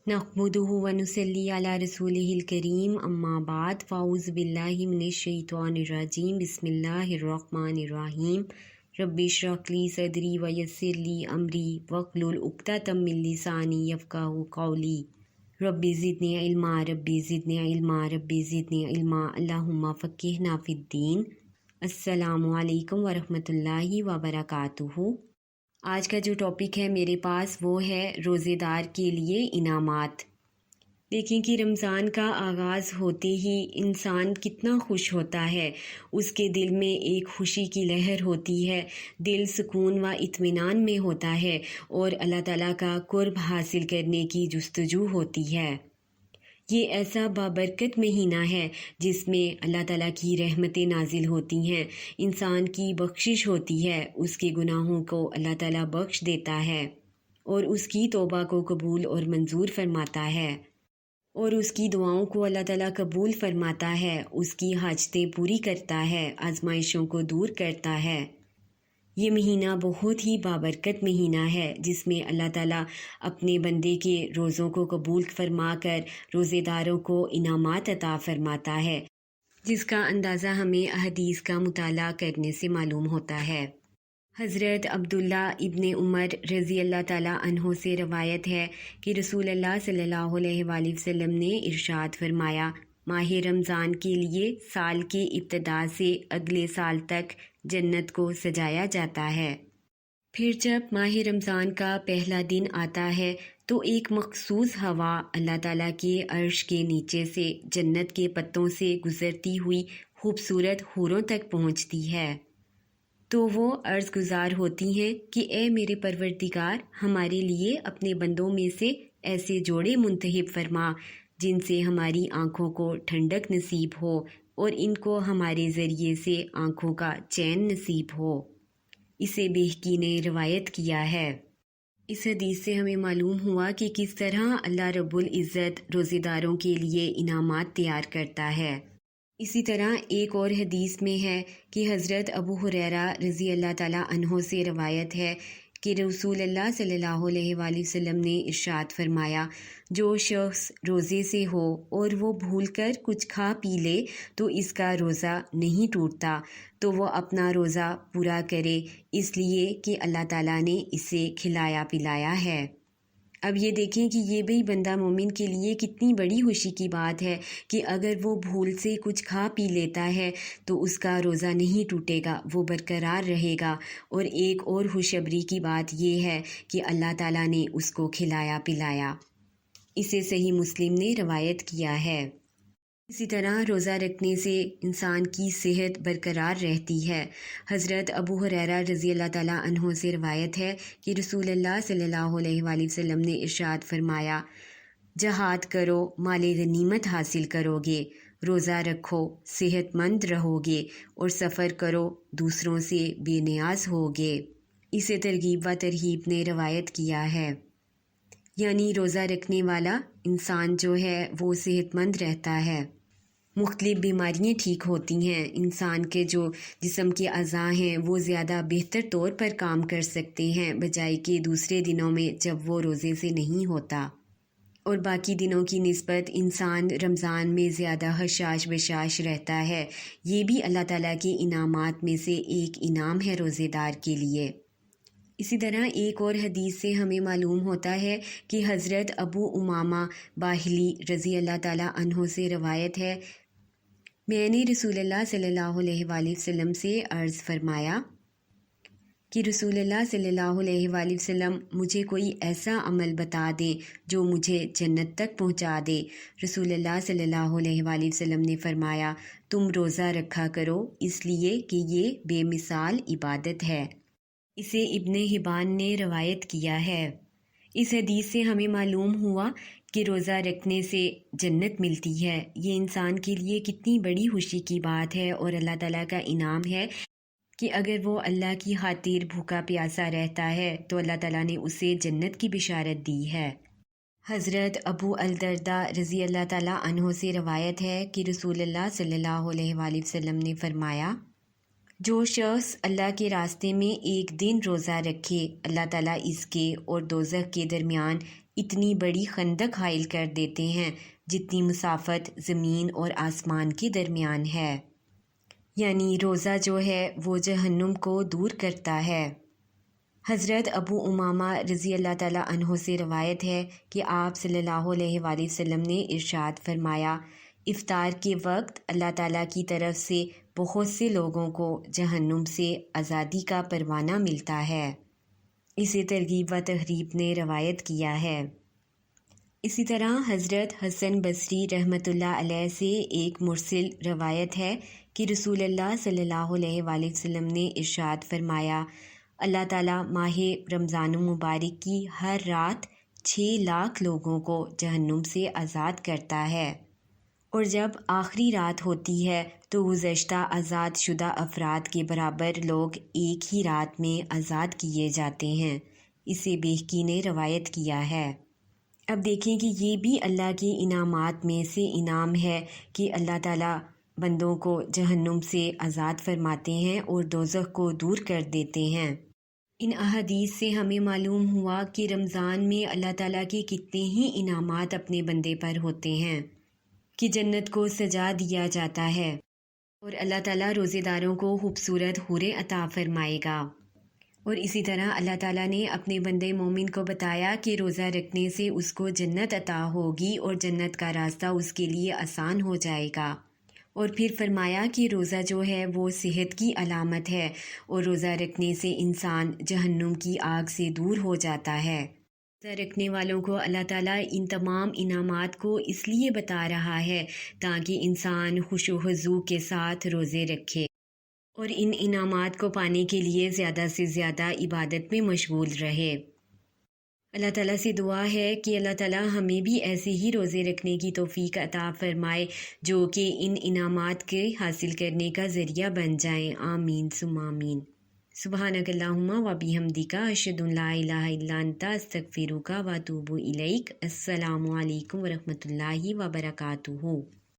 नहमदुहु व नुसल्ली अला रसूलिहिल करीम अम्मा बाद फ़ाऊज़ु बिल्लाहि मिनश शैतानिर रजीम बिस्मिल्लाहिर्रहमानिर रहीम रब्बि इश्रह ली सदरी व यस्सिर ली अमरी वहलुल उक़दतम मिन लिसानी यफ़क़हू क़ौली रब्बि ज़िदनी इल्मा अल्लाहुम्मा फ़क़्हिना फ़िद्दीन। अस्सलामु अलैकुम व रहमतुल्लाहि व बरकातुहू। आज का जो टॉपिक है मेरे पास वो है रोज़ेदार के लिए इनामात। देखें कि रमज़ान का आगाज़ होते ही इंसान कितना खुश होता है, उसके दिल में एक खुशी की लहर होती है, दिल सुकून व इत्मीनान में होता है और अल्लाह ताला का कुर्ब हासिल करने की जुस्तजू होती है। ये ऐसा बाबरकत महीना है जिसमें अल्लाह ताला की रहमतें नाजिल होती हैं, इंसान की बख्शिश होती है, उसके गुनाहों को अल्लाह ताला बख्श देता है और उसकी तौबा को कबूल और मंजूर फरमाता है और उसकी दुआओं को अल्लाह ताला कबूल फरमाता है, उसकी हाजतें पूरी करता है, आजमाइशों को दूर करता है। ये महीना बहुत ही बाबरकत महीना है जिसमें अल्लाह ताला अपने बंदे के रोज़ों को कबूल फरमा कर रोज़ेदारों को इनामात अता फरमाता है, जिसका अंदाज़ा हमें अहदीस का मुताला करने से मालूम होता है। हज़रत अब्दुल्ला इब्ने उमर रज़ी अल्लाह ताला अन्हो से रवायत है कि रसूल अल्लाह सल्लल्लाहु अलैहि वसल्लम ने इरशाद फरमाया, माह रमज़ान के लिए साल के इब्तिदा से अगले साल तक जन्नत को सजाया जाता है। फिर जब माह रमज़ान का पहला दिन आता है तो एक मखसूस हवा अल्लाह ताला के अर्श के नीचे से जन्नत के पत्तों से गुज़रती हुई खूबसूरत हूरों तक पहुँचती है, तो वो अर्ज़ गुज़ार होती हैं कि ए मेरे परवरदिगार, हमारे लिए अपने बंदों में से ऐसे जोड़े मुंतहिब फरमा जिनसे हमारी आँखों को ठंडक नसीब हो और इनको हमारे ज़रिए से आँखों का चैन नसीब हो। इसे बेहकी ने रवायत किया है। इस हदीस से हमें मालूम हुआ कि किस तरह अल्लाह रब्बुल इज़्ज़त रोज़ेदारों के लिए इनामात तैयार करता है। इसी तरह एक और हदीस में है कि हज़रत अबू हुरैरा रज़ी अल्लाह ताला अन्हो से रवायत है कि रसूल अल्लाह सल्लल्लाहु अलैहि वसल्लम ने इरशाद फरमाया, जो शख्स रोज़े से हो और वो भूलकर कुछ खा पी ले तो इसका रोज़ा नहीं टूटता, तो वो अपना रोज़ा पूरा करे, इसलिए कि अल्लाह ताला ने इसे खिलाया पिलाया है। अब ये देखें कि ये भी बंदा मोमिन के लिए कितनी बड़ी खुशी की बात है कि अगर वो भूल से कुछ खा पी लेता है तो उसका रोज़ा नहीं टूटेगा, वो बरकरार रहेगा। और एक और खुशखबरी की बात ये है कि अल्लाह ताला ने उसको खिलाया पिलाया। इसे सही मुस्लिम ने रवायत किया है। इसी तरह रोज़ा रखने से इंसान की सेहत बरकरार रहती है। हज़रत अबू हुरैरा रज़ी अल्लाह ताला अन्हो से रवायत है कि रसूल अल्लाह सल्लल्लाहु अलैहि वसल्लम ने इरशाद फरमाया, जहाद करो, माले गनीमत हासिल करोगे, रोज़ा रखो, सेहतमंद रहोगे और सफ़र करो, दूसरों से बेनियाज होगे। इसे तरगीब व तरहीब ने रवायत किया है। यानी रोज़ा रखने वाला इंसान जो है वो सेहतमंद रहता है, मुख्तलिफ़ बीमारियाँ ठीक होती हैं, इंसान के जो जिस्म के अज़ा हैं वो ज़्यादा बेहतर तौर पर काम कर सकते हैं बजाय कि दूसरे दिनों में जब वो रोज़े से नहीं होता। और बाकी दिनों की निस्बत इंसान रमज़ान में ज़्यादा हशाश बशाश रहता है। ये भी अल्लाह ताला के इनामात में से एक इनाम है रोज़ेदार के लिए। इसी तरह एक और हदीस से हमें मालूम होता है कि हज़रत अबू उमामा बाहिली रज़ी अल्लाह ताला अन्हो से रवायत है, मैंने रसूलुल्लाह सल्लल्लाहु अलैहि वसल्लम से अर्ज़ फरमाया कि रसूलुल्लाह सल्लल्लाहु अलैहि वसल्लम, मुझे कोई ऐसा अमल बता दें जो मुझे जन्नत तक पहुंचा दे। रसूलुल्लाह सल्लल्लाहु अलैहि वसल्लम ने फरमाया, तुम रोज़ा रखा करो, इसलिए कि ये बेमिसाल इबादत है। इसे इब्ने हिबान ने रवायत किया है। इस हदीस से हमें मालूम हुआ कि रोज़ा रखने से जन्नत मिलती है। ये इंसान के लिए कितनी बड़ी खुशी की बात है और अल्लाह ताला का इनाम है कि अगर वो अल्लाह की खातिर भूखा प्यासा रहता है तो अल्लाह ताला ने उसे जन्नत की बिशारत दी है। हज़रत अबू अल-दर्दा रज़ी अल्लाह ताला अन्हो से रवायत है कि रसूलुल्लाह सल्लल्लाहु अलैहि वसल्लम ने फरमाया, जो शख्स अल्लाह के रास्ते में एक दिन रोज़ा रखे, अल्लाह ताला इसके और दोज़ख के दरमियान اتنی بڑی خندق حائل کر دیتے ہیں جتنی مسافت زمین اور آسمان کے درمیان ہے۔ یعنی روزہ جو ہے وہ جہنم کو دور کرتا ہے۔ حضرت ابو امامہ رضی اللہ تعالیٰ عنہ سے روایت ہے کہ آپ صلی اللہ علیہ وآلہ وسلم نے ارشاد فرمایا، افطار کے وقت اللہ تعالیٰ کی طرف سے بہت سے لوگوں کو جہنم سے آزادی کا پروانہ ملتا ہے۔ اسے ترغیب و ترہیب نے روایت کیا ہے۔ اسی طرح حضرت حسن بصری رحمۃ اللہ علیہ سے ایک مرسل روایت ہے کہ رسول اللہ صلی اللہ علیہ وآلہ وسلم نے ارشاد فرمایا، اللہ تعالیٰ ماہ رمضان المبارک کی ہر رات 6 لاکھ لوگوں کو جہنم سے آزاد کرتا ہے، اور جب آخری رات ہوتی ہے تو گزشتہ آزاد شدہ افراد کے برابر لوگ ایک ہی رات میں آزاد کیے جاتے ہیں۔ اسے بیہقی نے روایت کیا ہے۔ اب دیکھیں کہ یہ بھی اللہ کے انعامات میں سے انعام ہے کہ اللہ تعالیٰ بندوں کو جہنم سے آزاد فرماتے ہیں اور دوزخ کو دور کر دیتے ہیں۔ ان احادیث سے ہمیں معلوم ہوا کہ رمضان میں اللہ تعالیٰ کے کتنے ہی انعامات اپنے بندے پر ہوتے ہیں کہ جنت کو سجا دیا جاتا ہے، اور اللہ تعالیٰ روزے داروں کو خوبصورت حوریں عطا فرمائے گا۔ اور اسی طرح اللہ تعالیٰ نے اپنے بندے مومن کو بتایا کہ روزہ رکھنے سے اس کو جنت عطا ہوگی اور جنت کا راستہ اس کے لیے آسان ہو جائے گا، اور پھر فرمایا کہ روزہ جو ہے وہ صحت کی علامت ہے، اور روزہ رکھنے سے انسان جہنم کی آگ سے دور ہو جاتا ہے۔ روزہ رکھنے والوں کو اللہ تعالیٰ ان تمام انعامات کو اس لیے بتا رہا ہے تاکہ انسان خوش و خضوع کے ساتھ روزے رکھے اور ان انعامات کو پانے کے لیے زیادہ سے زیادہ عبادت میں مشغول رہے۔ اللہ تعالیٰ سے دعا ہے کہ اللہ تعالیٰ ہمیں بھی ایسے ہی روزے رکھنے کی توفیق عطا فرمائے جو کہ ان انعامات کے حاصل کرنے کا ذریعہ بن جائیں۔ آمین ثم آمین۔ سبحانک اللہم و بحمدک، اشہد ان لا الہ الا انت، استغفرک و اتوب الیک۔ السلام علیکم ورحمۃ اللہ وبرکاتہ۔